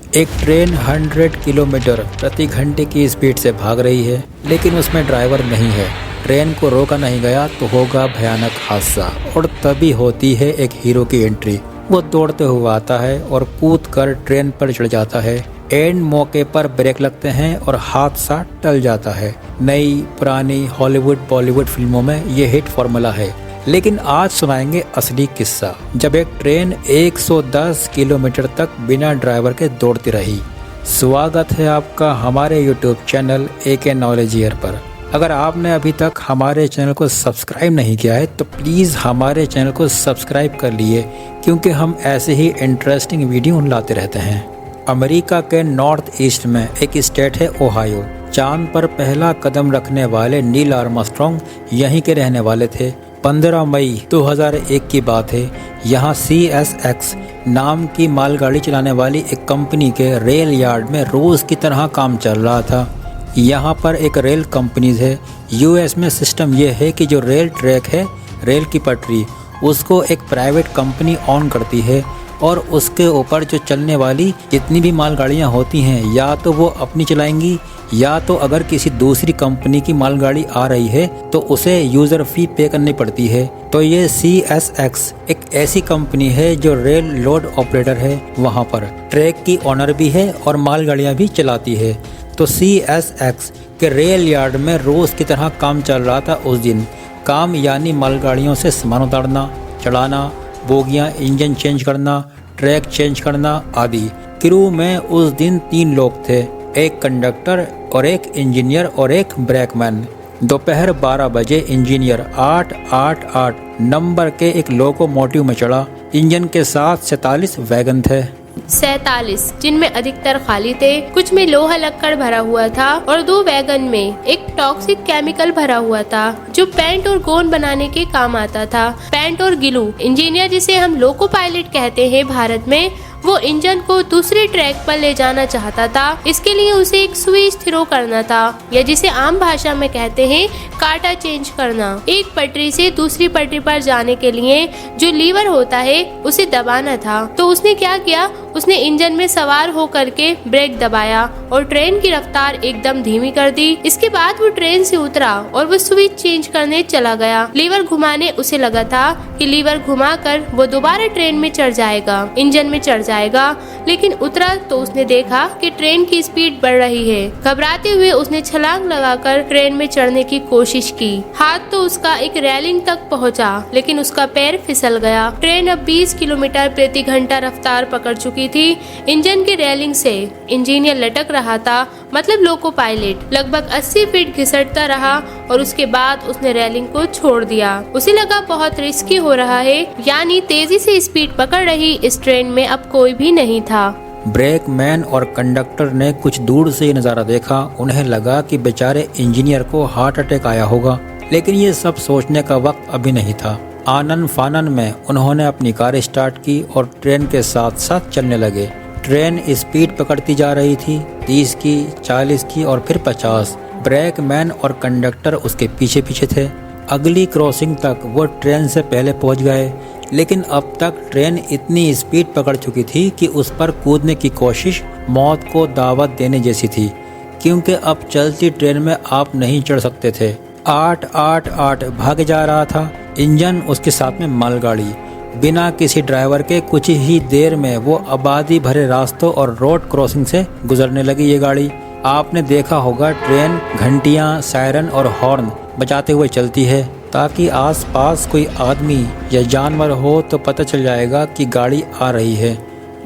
एक train 100 kilometre प्रति घंटे की स्पीड से भाग रही है, लेकिन उसमें ड्राइवर नहीं है। ट्रेन को रोका नहीं गया तो होगा भयानक हादसा। और तभी होती है एक हीरो की एंट्री। वो दौड़ते हुए आता है और कूद कर ट्रेन पर चढ़ जाता है। एंड मौके पर ब्रेक लगते हैं और हादसा टल जाता है। नई पुरानी हॉलीवुड बॉलीवुड फिल्मों में ये हिट फॉर्मूला है, लेकिन आज सुनाएंगे असली किस्सा, जब एक ट्रेन 110 किलोमीटर तक बिना ड्राइवर के दौड़ती रही। स्वागत है आपका हमारे YouTube channel AK knowledge year पर। अगर आपने अभी तक हमारे चैनल को सब्सक्राइब नहीं किया है तो प्लीज़ हमारे चैनल को सब्सक्राइब कर लिए, क्योंकि हम ऐसे ही इंटरेस्टिंग वीडियो लाते रहते हैं। अमेरिका के नॉर्थ ईस्ट में एक स्टेट है ओहायो। चांद पर पहला कदम रखने वाले नील आर्मस्ट्रॉन्ग यहीं के रहने वाले थे। 15 मई 2001 की बात है। यहाँ CSX नाम की मालगाड़ी चलाने वाली एक कंपनी के रेल यार्ड में रोज़ की तरह काम चल रहा था। यहाँ पर एक रेल कंपनीज है। US में सिस्टम ये है कि जो रेल ट्रैक है, रेल की पटरी, उसको एक प्राइवेट कंपनी ऑन करती है और उसके ऊपर जो चलने वाली जितनी भी मालगाड़ियाँ होती हैं, या तो वो अपनी चलाएंगी, या तो अगर किसी दूसरी कंपनी की मालगाड़ी आ रही है तो उसे यूज़र फ़ी पे करनी पड़ती है। तो ये CSX एक ऐसी कंपनी है जो रेल लोड ऑपरेटर है, वहाँ पर ट्रैक की ऑनर भी है और मालगाड़ियाँ भी चलाती है। तो CSX के रेल यार्ड में रोज़ की तरह काम चल रहा था उस दिन। काम यानी मालगाड़ियों से सामान उतारना, चढ़ाना, बोगियाँ इंजन चेंज करना, ट्रैक चेंज करना आदि। क्रू में उस दिन 3 लोग थे, एक कंडक्टर और एक इंजीनियर और एक ब्रेकमैन। दोपहर 12 बजे इंजीनियर 888 नंबर के एक लोकोमोटिव में चढ़ा। इंजन के साथ 47 वैगन थे, 47 जिनमें अधिकतर खाली थे। कुछ में लोहा लक्कड़ भरा हुआ था और 2 वैगन में एक टॉक्सिक केमिकल भरा हुआ था जो पेंट और गोंद बनाने के काम आता था। पेंट और गिलू। इंजीनियर, जिसे हम लोको पायलट कहते हैं भारत में, वो इंजन को दूसरे ट्रैक पर ले जाना चाहता था। इसके लिए उसे एक स्विच थ्रो करना था, या जिसे आम भाषा में कहते हैं काटा चेंज करना। एक पटरी से दूसरी पटरी पर जाने के लिए जो लीवर होता है उसे दबाना था। तो उसने क्या किया, उसने इंजन में सवार होकर के ब्रेक दबाया और ट्रेन की रफ्तार एकदम धीमी कर दी। इसके बाद वो ट्रेन से उतरा और वो स्विच चेंज करने चला गया। लीवर घुमाने उसे लगा था कि लीवर घुमाकर वो दोबारा ट्रेन में चढ़ जाएगा, इंजन में चढ़ जाएगा, लेकिन उतरा तो उसने देखा कि ट्रेन की स्पीड बढ़ रही है। घबराते हुए उसने छलांग लगाकर ट्रेन में चढ़ने की कोशिश की। हाथ तो उसका एक रेलिंग तक पहुंचा, लेकिन उसका पैर फिसल गया। ट्रेन अब 20 किलोमीटर प्रति घंटा रफ्तार पकड़ चुकी थी। इंजन के रेलिंग से इंजीनियर लटक रहा था, मतलब लोको पायलट लगभग 80 फीट घिसटता रहा और उसके बाद उसने रेलिंग को छोड़ दिया। उसे लगा बहुत रिस्की हो रहा है, यानी तेजी से स्पीड पकड़ रही इस ट्रेन में अब कोई भी नहीं था। ब्रेकमैन और कंडक्टर ने कुछ दूर से ये नज़ारा देखा। उन्हें लगा कि बेचारे इंजीनियर को हार्ट अटैक आया होगा, लेकिन ये सब सोचने का वक्त अभी नहीं था। आनन फानन में उन्होंने अपनी कार स्टार्ट की और ट्रेन के साथ साथ चलने लगे। ट्रेन स्पीड पकड़ती जा रही थी, 30 की, 40 की और फिर 50। ब्रेकमैन और कंडक्टर उसके पीछे पीछे थे। अगली क्रॉसिंग तक वो ट्रेन से पहले पहुंच गए, लेकिन अब तक ट्रेन इतनी स्पीड पकड़ चुकी थी कि उस पर कूदने की कोशिश मौत को दावत देने जैसी थी, क्योंकि अब चलती ट्रेन में आप नहीं चढ़ सकते थे। 888 भाग जा रहा था, इंजन उसके साथ में मालगाड़ी। बिना किसी ड्राइवर के कुछ ही देर में वो आबादी भरे रास्तों और रोड क्रॉसिंग से गुजरने लगी ये गाड़ी। आपने देखा होगा ट्रेन घंटियां, सायरन और हॉर्न बजाते हुए चलती है, ताकि आसपास कोई आदमी या जानवर हो तो पता चल जाएगा कि गाड़ी आ रही है।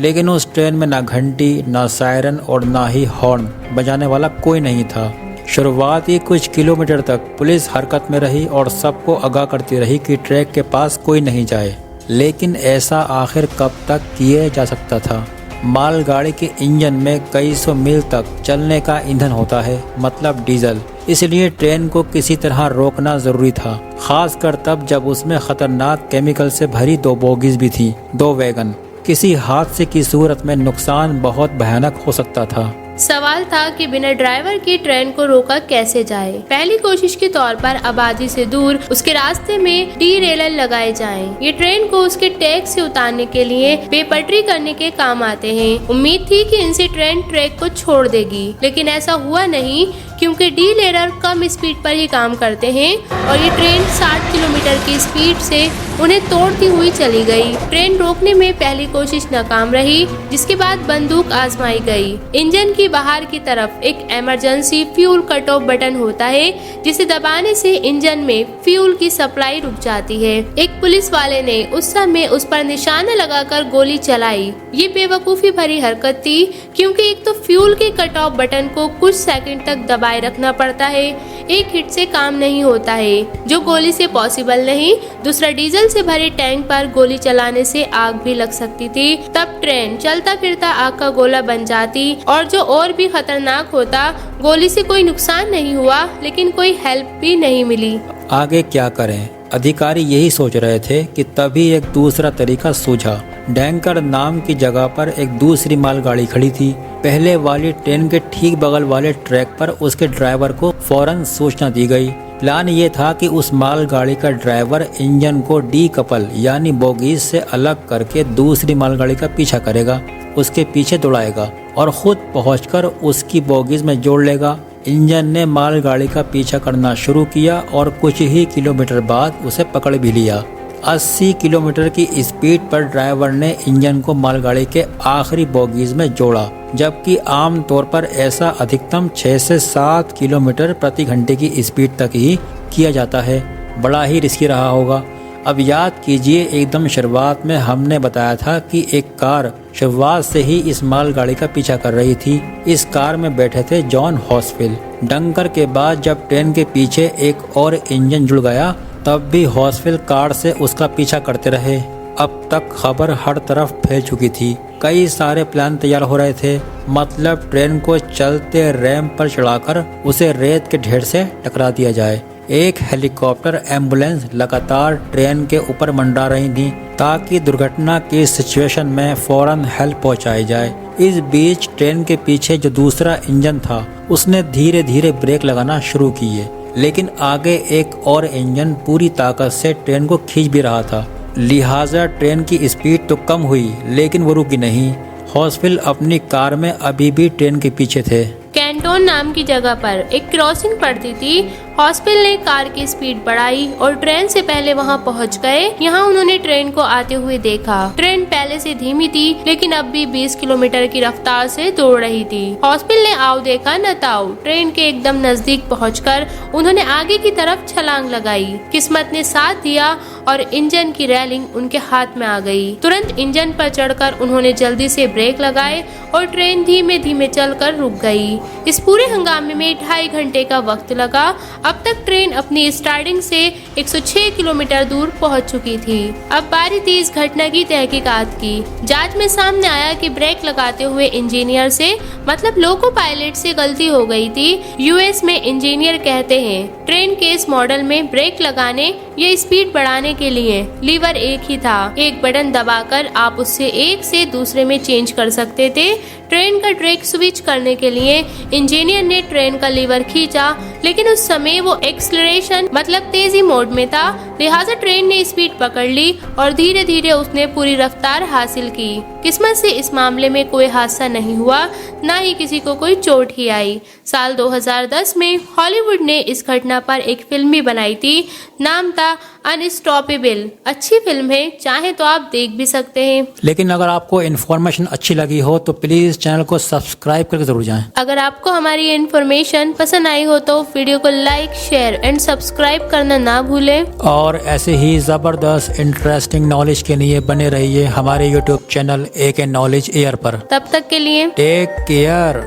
लेकिन उस ट्रेन में ना घंटी, ना सायरन और ना ही हॉर्न बजाने वाला कोई नहीं था। शुरुआती कुछ किलोमीटर तक पुलिस हरकत में रही और सबको आगाह करती रही कि ट्रैक के पास कोई नहीं जाए, लेकिन ऐसा आखिर कब तक किया जा सकता था। मालगाड़ी के इंजन में कई सौ मील तक चलने का ईंधन होता है, मतलब डीजल। इसलिए ट्रेन को किसी तरह रोकना जरूरी था, खासकर तब जब उसमें खतरनाक केमिकल से भरी 2 बोगीज भी थी, 2 वैगन। किसी हादसे की सूरत में नुकसान बहुत भयानक हो सकता था। सवाल था कि बिना ड्राइवर की ट्रेन को रोका कैसे जाए। पहली कोशिश के तौर पर आबादी से दूर उसके रास्ते में डीरेलर लगाए जाएं। ये ट्रेन को उसके ट्रैक से उतारने के लिए बेपटरी करने के काम आते हैं। उम्मीद थी कि इनसे ट्रेन ट्रैक को छोड़ देगी, लेकिन ऐसा हुआ नहीं, क्योंकि डीरेलर कम स्पीड पर ही काम करते हैं और ये ट्रेन 60 किलोमीटर की स्पीड से उन्हें तोड़ती हुई चली गई। ट्रेन रोकने में पहली कोशिश नाकाम रही, जिसके बाद बंदूक आजमाई गई। इंजन की बाहर की तरफ एक emergency fuel cut off button होता है, जिसे दबाने से इंजन में फ्यूल की सप्लाई रुक जाती है। एक पुलिस वाले ने उस समय उस पर निशाना लगाकर गोली चलाई। ये बेवकूफी भरी हरकत थी, क्योंकि एक तो फ्यूल के कट ऑफ बटन को कुछ सेकंड तक दबाए रखना पड़ता है, एक हिट से काम नहीं होता है, जो गोली से पॉसिबल नहीं। दूसरा, डीजल से भरे टैंक पर गोली चलाने से आग भी लग सकती थी। तब ट्रेन चलता फिरता आग का गोला बन जाती, और जो और भी खतरनाक होता, गोली से कोई नुकसान नहीं हुआ, लेकिन कोई हेल्प भी नहीं मिली। आगे क्या करें? अधिकारी यही सोच रहे थे कि तभी एक दूसरा तरीका सूझा। डैंकर नाम की जगह पर एक दूसरी मालगाड़ी खड़ी थी। पहले वाली ट्रेन के ठीक बगल वाले ट्रैक पर उसके ड्राइवर को फौरन सूचना दी गई। प्लान ये था कि उस मालगाड़ी का ड्राइवर इंजन को डीकपल यानी बोगीज से अलग करके दूसरी मालगाड़ी का पीछा करेगा, उसके पीछे दौड़ाएगा और खुद पहुंचकर उसकी बोगीज में जोड़ लेगा। इंजन ने मालगाड़ी का पीछा करना शुरू किया और कुछ ही किलोमीटर बाद उसे पकड़ भी लिया। 80 किलोमीटर की स्पीड पर ड्राइवर ने इंजन को मालगाड़ी के आखिरी बोगीज में जोड़ा, जबकि आम तौर पर ऐसा अधिकतम 6 से 7 किलोमीटर प्रति घंटे की स्पीड तक ही किया जाता है। बड़ा ही रिस्की रहा होगा। अब याद कीजिए, एकदम शुरुआत में हमने बताया था कि एक कार शुरुआत से ही इस मालगाड़ी का पीछा कर रही थी। इस कार में बैठे थे जॉन हॉसफील्ड। डंकर के बाद जब ट्रेन के पीछे एक और इंजन जुड़ गया, तब भी हॉसफील्ड कार से उसका पीछा करते रहे। अब तक खबर हर तरफ फैल चुकी थी। कई सारे प्लान तैयार हो रहे थे, मतलब ट्रेन को चलते रैंप पर चढ़ाकर उसे रेत के ढेर से टकरा दिया जाए। एक हेलीकॉप्टर एम्बुलेंस लगातार ट्रेन के ऊपर मंडरा रही थी, ताकि दुर्घटना की सिचुएशन में फौरन हेल्प पहुंचाई जाए। इस बीच ट्रेन के पीछे जो दूसरा इंजन था, उसने धीरे धीरे ब्रेक लगाना शुरू किए, लेकिन आगे एक और इंजन पूरी ताकत से ट्रेन को खींच भी रहा था। लिहाजा ट्रेन की स्पीड तो कम हुई, लेकिन वो रुकी नहीं। हॉसफील्ड अपनी कार में अभी भी ट्रेन के पीछे थे। कैंटोन नाम की जगह पर एक क्रॉसिंग पड़ती थी। हॉसफील्ड ने कार की स्पीड बढ़ाई और ट्रेन से पहले वहां पहुंच गए। यहाँ उन्होंने ट्रेन को आते हुए देखा। ट्रेन पहले से धीमी थी, लेकिन अब भी 20 किलोमीटर की रफ्तार से दौड़ रही थी। हॉसफील्ड ने आओ देखा न ताओ, ट्रेन के एकदम नजदीक पहुंचकर उन्होंने आगे की तरफ छलांग लगाई। किस्मत ने साथ दिया और इंजन की रेलिंग उनके हाथ में आ गई। तुरंत इंजन पर चढ़कर उन्होंने जल्दी से ब्रेक लगाए और ट्रेन धीमे धीमे चलकर रुक गई। इस पूरे हंगामे में 2.5 घंटे का वक्त लगा। अब तक ट्रेन अपनी स्टार्टिंग से 106 किलोमीटर दूर पहुंच चुकी थी। अब बारी थी इस घटना की तहकीकात की। जांच में सामने आया कि ब्रेक लगाते हुए इंजीनियर से, मतलब लोको पायलट से गलती हो गई थी। यूएस में इंजीनियर कहते हैं ट्रेन के इस मॉडल में ब्रेक लगाने या स्पीड बढ़ाने के लिए लीवर एक ही था। एक बटन दबाकर आप उससे एक से दूसरे में चेंज कर सकते थे। ट्रेन का ट्रैक स्विच करने के लिए इंजीनियर ने ट्रेन का लीवर खींचा, लेकिन उस समय वो एक्सीलरेशन मतलब तेजी मोड में था। लिहाजा ट्रेन ने स्पीड पकड़ ली और धीरे धीरे उसने पूरी रफ्तार हासिल की। किस्मत से इस मामले में कोई हादसा नहीं हुआ, ना ही किसी को कोई चोट ही आई। साल 2010 में हॉलीवुड ने इस घटना पर एक फिल्म भी बनाई थी। नाम था अनस्टॉपेबल। अच्छी फिल्म है, चाहे तो आप देख भी सकते हैं। लेकिन अगर आपको इन्फॉर्मेशन अच्छी लगी हो तो प्लीज चैनल को सब्सक्राइब करके जरूर जाएं। अगर आपको हमारी इन्फॉर्मेशन पसंद आई हो तो वीडियो को लाइक, शेयर एंड सब्सक्राइब करना ना भूलें। और ऐसे ही जबरदस्त इंटरेस्टिंग नॉलेज के लिए बने रहिए हमारे YouTube channel AK knowledge air पर। तब तक के लिए टेक केयर।